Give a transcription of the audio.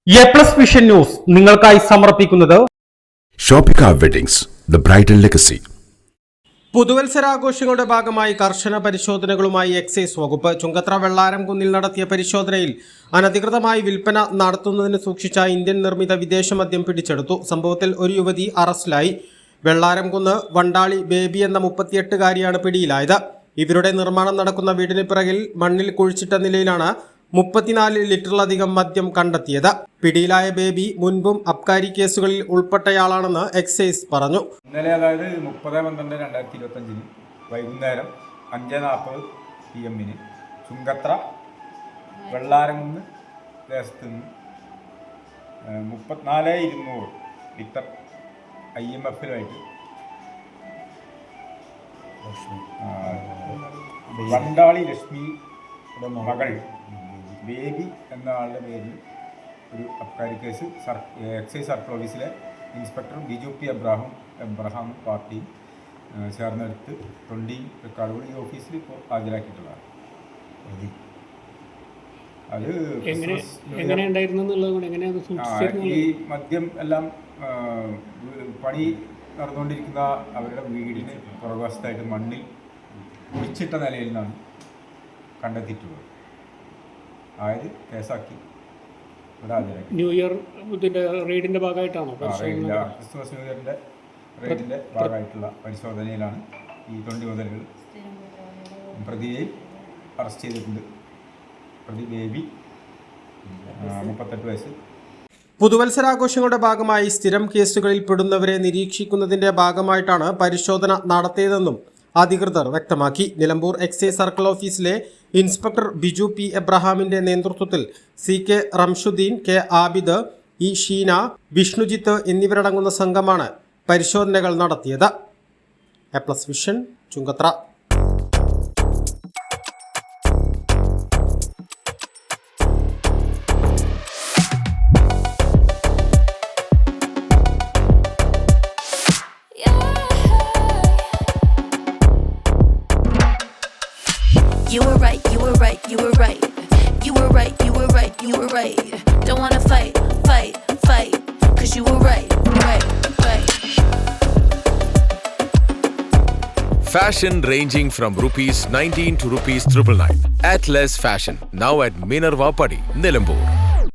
A+ vision news നിങ്ങൾക്കായി സമർപ്പിക്കുന്നത് ഷോപ്പിക വെഡിങ്സ് ദ ബ്രൈഡൽ ലെഗസി. പുതുവത്സരാഘോഷങ്ങളുടെ ഭാഗമായി കർശന പരിശോധനകളുമായി എക്സൈസ് വകുപ്പ് ചുങ്കത്ര വെള്ളാരംകുന്നിൽ നടത്തിയ പരിശോധനയിൽ അനധികൃതമായി വിൽപ്പന നടത്തുന്നതിന് സൂക്ഷിച്ച ഇന്ത്യൻ നിർമ്മിത വിദേശ മദ്യം പിടിച്ചെടുത്തു. സംഭവത്തിൽ ഒരു യുവതി അറസ്റ്റിലായി. വെള്ളാരംകുന്ന് വണ്ടാളി ബേബി എന്ന 38-കാരിയാണ് പിടിയിലായത്. ഇവരുടെ നിർമ്മാണം നടക്കുന്ന വീടിന് പിറകിൽ മണ്ണിൽ കുഴിച്ചിട്ട നിലയിലാണ് 34 ലിറ്ററിലധികം മദ്യം കണ്ടെത്തിയത്. പിടിയിലായ ബേബി മുൻപും അബ്കാരി കേസുകളിൽ ഉൾപ്പെട്ടയാളാണെന്ന് എക്സൈസ് പറഞ്ഞു. ഇന്നലെ അതായത് 30/12/2025 വൈകുന്നേരം 5:40 PM ചുങ്കത്ര വെള്ളാരംകുന്ന് ദേശത്ത് നിന്ന് 34,200 ലിറ്റർ IMF-ലുമായിട്ട് വണ്ടാളി ലക്ഷ്മി മകൾ ബേബി എന്ന ആളുടെ പേരിൽ ഒരു അബ്കാരി കേസ് എക്സൈസ് സർക്കിൾ ഓഫീസിലെ inspector Biju P Abraham party ചേർന്നെടുത്ത് 20 റെക്കോർഡുകൾ ഈ ഓഫീസിൽ ഇപ്പോൾ ഹാജരാക്കിയിട്ടുള്ളതാണ്. അത് ഈ മദ്യം എല്ലാം പണി നടന്നുകൊണ്ടിരിക്കുന്ന അവരുടെ വീടിന് പുറകുവശത്തായിട്ട് മണ്ണിൽ കുഴിച്ചിട്ട നിലയിൽ നിന്നാണ് കണ്ടെത്തിയിട്ടുള്ളത്. ആയത് കേസാക്കി ന്യൂ ഇയർ റെയ്ഡിന്റെ ഭാഗമായിട്ടാണോ? ക്രിസ്മസ് ന്യൂ ഇയറിന്റെ റെയ്ഡിന്റെ ഭാഗമായിട്ടുള്ള പരിശോധനയിലാണ് ഈ 20 മുതലുകൾ. പ്രതിയെ അറസ്റ്റ് ചെയ്തിട്ടുണ്ട്. പ്രതി ബേബി 38 വയസ്സ്. പുതുവത്സരാഘോഷങ്ങളുടെ ഭാഗമായി സ്ഥിരം കേസുകളിൽ പെടുന്നവരെ നിരീക്ഷിക്കുന്നതിന്റെ ഭാഗമായിട്ടാണ് പരിശോധന നടത്തിയതെന്നും അധികൃതർ വ്യക്തമാക്കി. നിലമ്പൂർ എക്സൈസ് സർക്കിൾ ഓഫീസിലെ ഇൻസ്പെക്ടർ ബിജു പി എബ്രഹാമിന്റെ നേതൃത്വത്തിൽ CK Ramshuddeen, K Abid, E Sheena, Vishnujith എന്നിവരടങ്ങുന്ന സംഘമാണ് പരിശോധനകൾ നടത്തിയത്. A+ vision Chungathara. You were right, you were right, you were right. You were right, you were right, you were right. Don't wanna fight, fight, fight. 'Cause you were right, right, right. Fashion ranging from ₹19 to ₹999. Atlas Fashion, now at Minerva Padi, Nilambur.